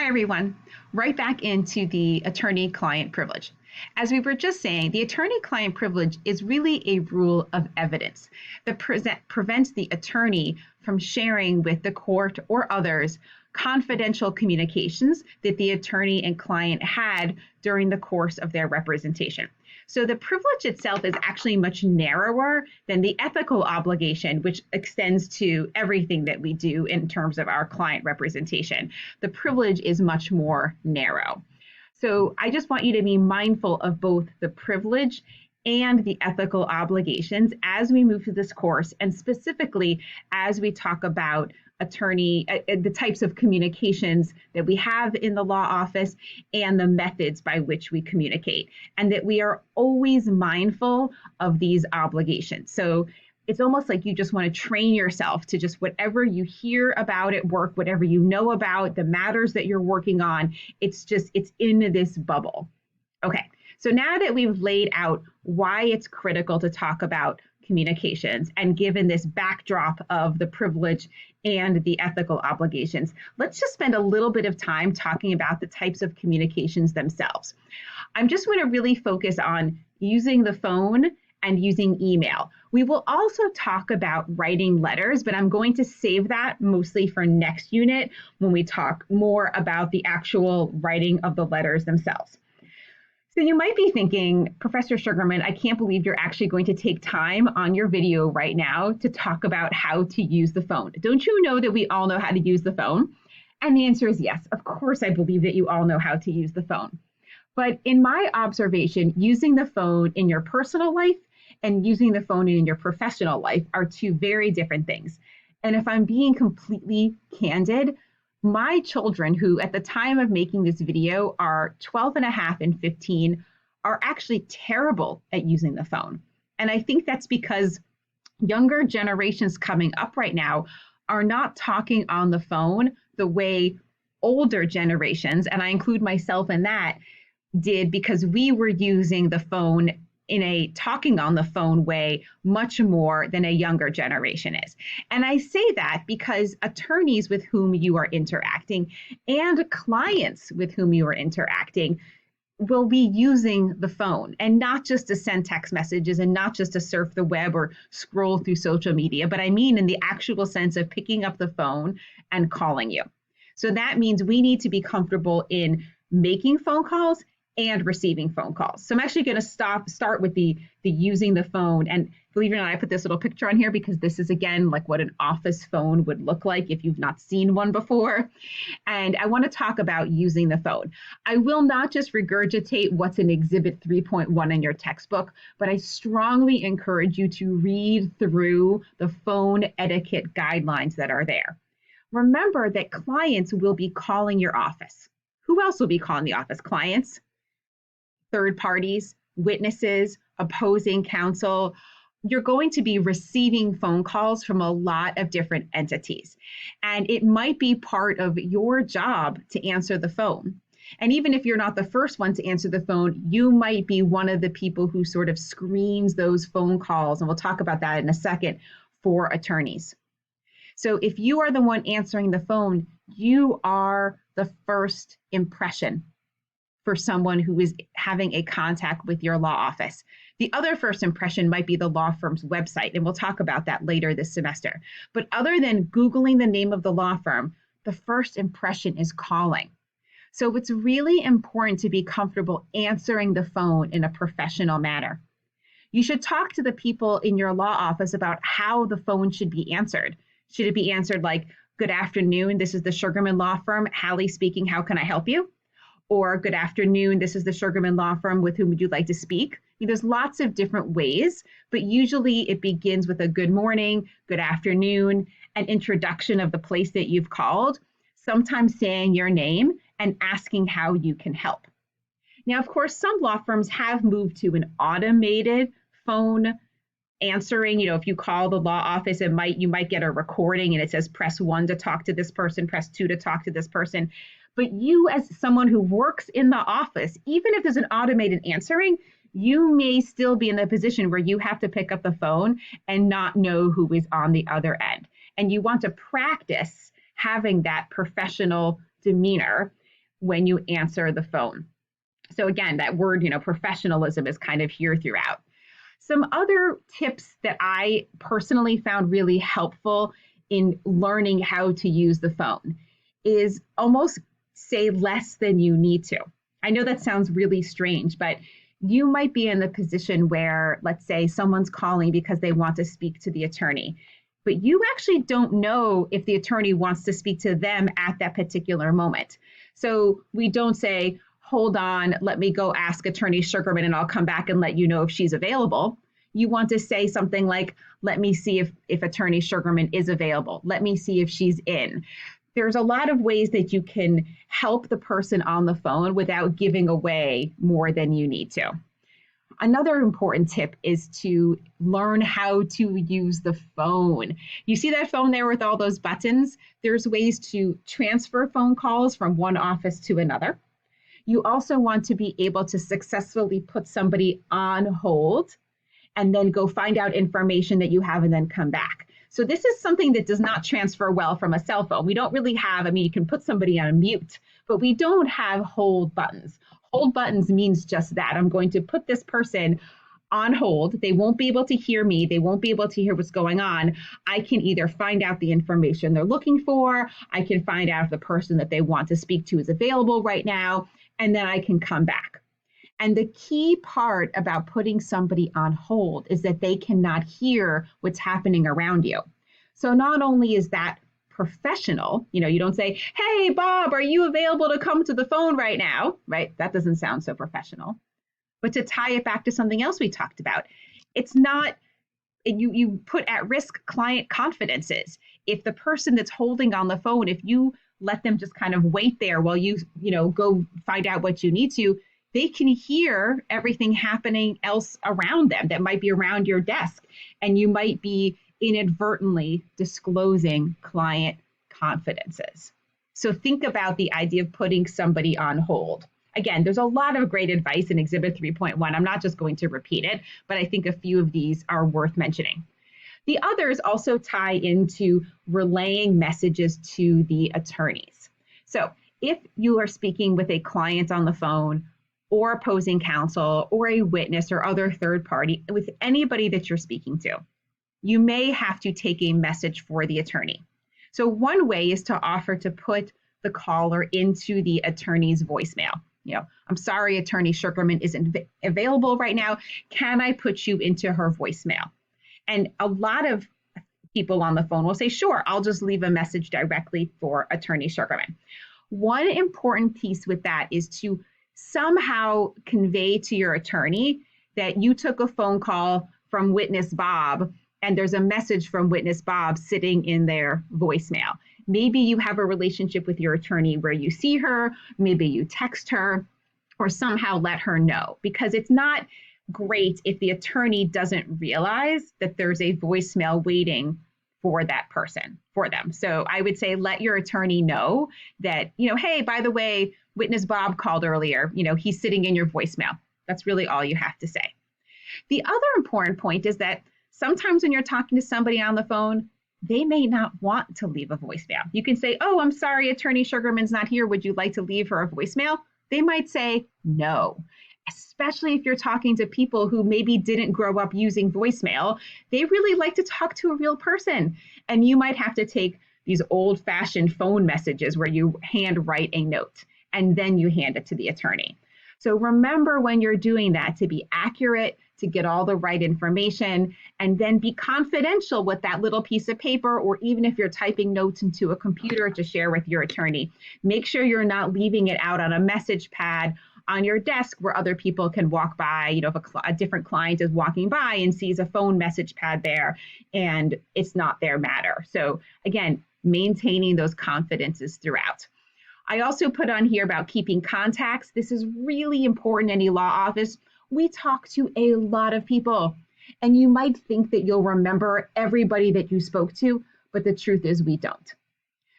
Hi, everyone. Right back into the attorney-client privilege. As we were just saying, the attorney-client privilege is really a rule of evidence that prevents the attorney from sharing with the court or others confidential communications that the attorney and client had during the course of their representation. So the privilege itself is actually much narrower than the ethical obligation, which extends to everything that we do in terms of our client representation. The privilege is much more narrow. So I just want you to be mindful of both the privilege and the ethical obligations as we move through this course, and specifically as we talk about the types of communications that we have in the law office and the methods by which we communicate, and that we are always mindful of these obligations. So it's almost like you just want to train yourself to just whatever you hear about at work, whatever you know about the matters that you're working on, it's in this bubble. Okay, so now that we've laid out why it's critical to talk about communications and given this backdrop of the privilege and the ethical obligations, let's just spend a little bit of time talking about the types of communications themselves. I'm just going to really focus on using the phone and using email. We will also talk about writing letters, but I'm going to save that mostly for next unit when we talk more about the actual writing of the letters themselves. So you might be thinking, Professor Sugarman, I can't believe you're actually going to take time on your video right now to talk about how to use the phone. Don't you know that we all know how to use the phone? And the answer is yes. Of course, I believe that you all know how to use the phone. But in my observation, using the phone in your personal life and using the phone in your professional life are two very different things. And if I'm being completely candid, my children, who at the time of making this video are 12 and a half and 15, are actually terrible at using the phone. And I think that's because younger generations coming up right now are not talking on the phone the way older generations, and I include myself in that, did, because we were using the phone in a talking on the phone way much more than a younger generation is. And I say that because attorneys with whom you are interacting and clients with whom you are interacting will be using the phone, and not just to send text messages and not just to surf the web or scroll through social media, but I mean in the actual sense of picking up the phone and calling you. So that means we need to be comfortable in making phone calls and receiving phone calls. So I'm actually going to start with the using the phone. And believe it or not, I put this little picture on here because this is, again, like what an office phone would look like if you've not seen one before. And I want to talk about using the phone. I will not just regurgitate what's in Exhibit 3.1 in your textbook, but I strongly encourage you to read through the phone etiquette guidelines that are there. Remember that clients will be calling your office. Who else will be calling the office? Clients, third parties, witnesses, opposing counsel. You're going to be receiving phone calls from a lot of different entities. And it might be part of your job to answer the phone. And even if you're not the first one to answer the phone, you might be one of the people who sort of screens those phone calls. And we'll talk about that in a second for attorneys. So if you are the one answering the phone, you are the first impression for someone who is having a contact with your law office. The other first impression might be the law firm's website, and we'll talk about that later this semester. But other than Googling the name of the law firm, the first impression is calling. So it's really important to be comfortable answering the phone in a professional manner. You should talk to the people in your law office about how the phone should be answered. Should it be answered like, "Good afternoon, this is the Sugarman Law Firm, Hallie speaking, how can I help you?" Or, "Good afternoon, this is the Sugarman Law Firm, with whom would you like to speak?" There's lots of different ways, but usually it begins with a good morning, good afternoon, an introduction of the place that you've called, sometimes saying your name and asking how you can help. Now, of course, some law firms have moved to an automated phone answering. If you call the law office, you might get a recording and it says press 1 to talk to this person, press 2 to talk to this person. But you, as someone who works in the office, even if there's an automated answering, you may still be in the position where you have to pick up the phone and not know who is on the other end. And you want to practice having that professional demeanor when you answer the phone. So again, that word, professionalism is kind of here throughout. Some other tips that I personally found really helpful in learning how to use the phone is almost say less than you need to. I know that sounds really strange, but you might be in the position where, let's say, someone's calling because they want to speak to the attorney, but you actually don't know if the attorney wants to speak to them at that particular moment. So we don't say, hold on, let me go ask Attorney Sugarman and I'll come back and let you know if she's available. You want to say something like, let me see if Attorney Sugarman is available. Let me see if she's in. There's a lot of ways that you can help the person on the phone without giving away more than you need to. Another important tip is to learn how to use the phone. You see that phone there with all those buttons? There's ways to transfer phone calls from one office to another. You also want to be able to successfully put somebody on hold and then go find out information that you have and then come back. So this is something that does not transfer well from a cell phone. We don't really have, you can put somebody on mute, but we don't have hold buttons. Hold buttons means just that. I'm going to put this person on hold. They won't be able to hear me. They won't be able to hear what's going on. I can either find out the information they're looking for. I can find out if the person that they want to speak to is available right now, and then I can come back. And the key part about putting somebody on hold is that they cannot hear what's happening around you. So not only is that professional, you don't say, hey, Bob, are you available to come to the phone right now? Right? That doesn't sound so professional. But to tie it back to something else we talked about, it's not, you put at risk client confidences. If the person that's holding on the phone, if you let them just kind of wait there while you go find out what you need to, they can hear everything happening else around them that might be around your desk. And you might be inadvertently disclosing client confidences. So think about the idea of putting somebody on hold. Again, there's a lot of great advice in Exhibit 3.1. I'm not just going to repeat it, but I think a few of these are worth mentioning. The others also tie into relaying messages to the attorneys. So if you are speaking with a client on the phone, or opposing counsel, or a witness or other third party, with anybody that you're speaking to, you may have to take a message for the attorney. So one way is to offer to put the caller into the attorney's voicemail. I'm sorry, Attorney Sugarman isn't available right now. Can I put you into her voicemail? And a lot of people on the phone will say, sure, I'll just leave a message directly for Attorney Sugarman. One important piece with that is to somehow convey to your attorney that you took a phone call from witness Bob and there's a message from witness Bob sitting in their voicemail. Maybe you have a relationship with your attorney where you see her, maybe you text her, or somehow let her know, because it's not great if the attorney doesn't realize that there's a voicemail waiting for that person, for them. So I would say let your attorney know that, hey, by the way, witness Bob called earlier, he's sitting in your voicemail. That's really all you have to say. The other important point is that sometimes when you're talking to somebody on the phone, they may not want to leave a voicemail. You can say, oh, I'm sorry, Attorney Sugarman's not here. Would you like to leave her a voicemail? They might say no, especially if you're talking to people who maybe didn't grow up using voicemail. They really like to talk to a real person. And you might have to take these old-fashioned phone messages where you handwrite a note and then you hand it to the attorney. So remember when you're doing that to be accurate, to get all the right information, and then be confidential with that little piece of paper, or even if you're typing notes into a computer to share with your attorney. Make sure you're not leaving it out on a message pad on your desk where other people can walk by. If a different client is walking by and sees a phone message pad there and it's not their matter. So again, maintaining those confidences throughout. I also put on here about keeping contacts. This is really important in any law office. We talk to a lot of people, and you might think that you'll remember everybody that you spoke to, but the truth is we don't.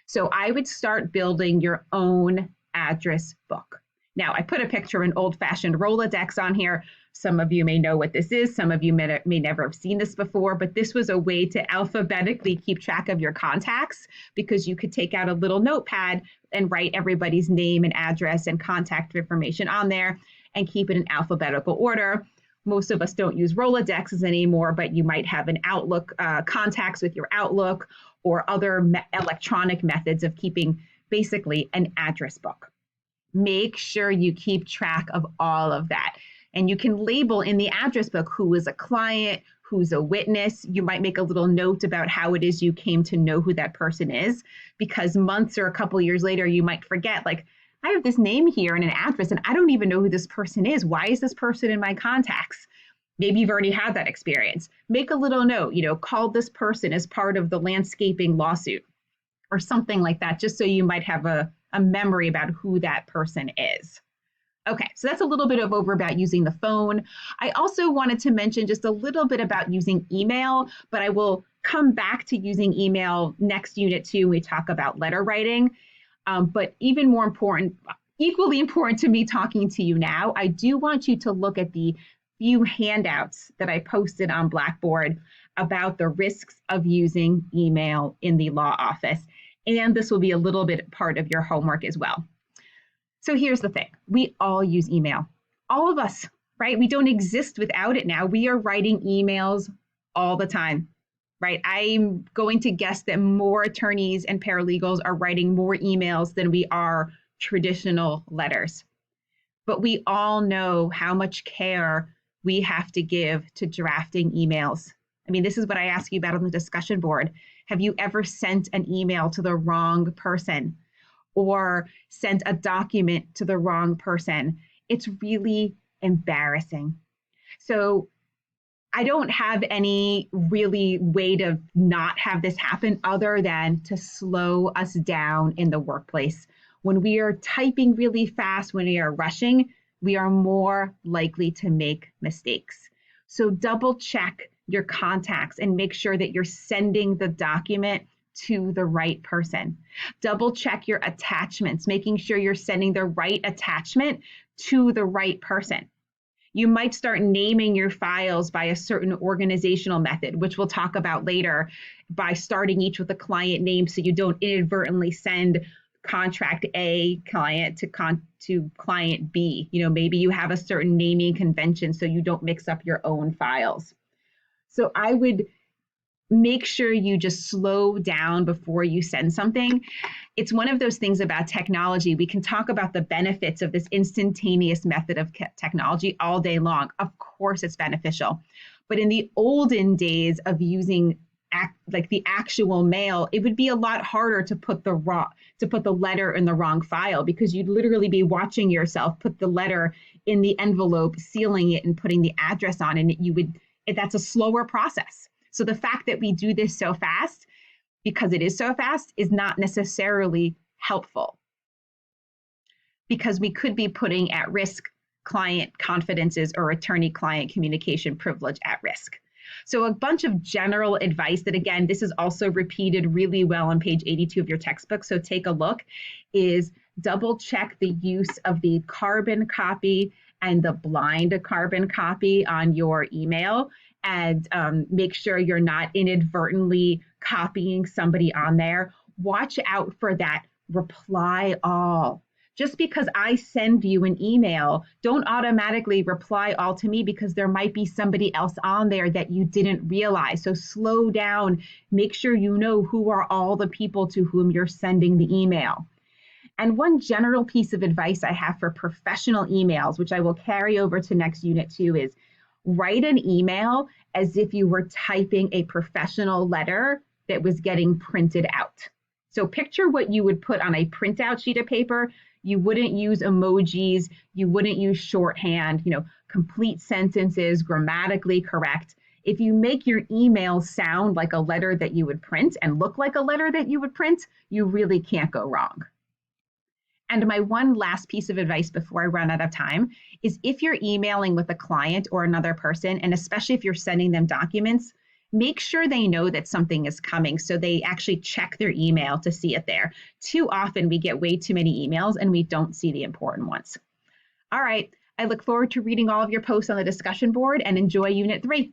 So I would start building your own address book. Now, I put a picture of an old-fashioned Rolodex on here. Some of you may know what this is. Some of you may never have seen this before, but this was a way to alphabetically keep track of your contacts, because you could take out a little notepad and write everybody's name and address and contact information on there and keep it in alphabetical order. Most of us don't use Rolodexes anymore, but you might have an Outlook contacts with your Outlook or other electronic methods of keeping basically an address book. Make sure you keep track of all of that. And you can label in the address book who is a client, who's a witness. You might make a little note about how it is you came to know who that person is, because months or a couple of years later, you might forget, like, I have this name here and an address, and I don't even know who this person is. Why is this person in my contacts? Maybe you've already had that experience. Make a little note, call this person as part of the landscaping lawsuit or something like that, just so you might have a memory about who that person is. Okay, so that's a little bit of over about using the phone. I also wanted to mention just a little bit about using email, but I will come back to using email next unit too when we talk about letter writing. But even more important, equally important to me talking to you now, I do want you to look at the few handouts that I posted on Blackboard about the risks of using email in the law office. And this will be a little bit part of your homework as well. So here's the thing. We all use email. All of us, right? We don't exist without it now. We are writing emails all the time, right? I'm going to guess that more attorneys and paralegals are writing more emails than we are traditional letters. But we all know how much care we have to give to drafting emails. I mean, this is what I ask you about on the discussion board. Have you ever sent an email to the wrong person or sent a document to the wrong person? It's really embarrassing. So I don't have any really way to not have this happen other than to slow us down in the workplace. When we are typing really fast, when we are rushing, we are more likely to make mistakes. So double check your contacts and make sure that you're sending the document to the right person. Double check your attachments, making sure you're sending the right attachment to the right person. You might start naming your files by a certain organizational method, which we'll talk about later, by starting each with a client name so you don't inadvertently send contract A client to client B. Maybe you have a certain naming convention so you don't mix up your own files. So I would make sure you just slow down before you send something. It's one of those things about technology. We can talk about the benefits of this instantaneous method of technology all day long. Of course, it's beneficial. But in the olden days of using like the actual mail, it would be a lot harder to put the letter in the wrong file, because you'd literally be watching yourself put the letter in the envelope, sealing it and putting the address on, and that's a slower process. So the fact that we do this so fast, because it is so fast, is not necessarily helpful, because we could be putting at risk client confidences or attorney-client communication privilege at risk. So a bunch of general advice that, again, this is also repeated really well on page 82 of your textbook, so take a look, is double check the use of the carbon copy and the blind carbon copy on your email, and make sure you're not inadvertently copying somebody on there. Watch out for that reply all. Just because I send you an email, don't automatically reply all to me, because there might be somebody else on there that you didn't realize. So slow down, make sure you know who are all the people to whom you're sending the email. And one general piece of advice I have for professional emails, which I will carry over to next unit too, is write an email as if you were typing a professional letter that was getting printed out. So picture what you would put on a printout sheet of paper. You wouldn't use emojis, you wouldn't use shorthand, complete sentences, grammatically correct. If you make your email sound like a letter that you would print and look like a letter that you would print, you really can't go wrong. And my one last piece of advice before I run out of time is, if you're emailing with a client or another person, and especially if you're sending them documents, make sure they know that something is coming so they actually check their email to see it there. Too often we get way too many emails and we don't see the important ones. All right, I look forward to reading all of your posts on the discussion board and enjoy Unit 3.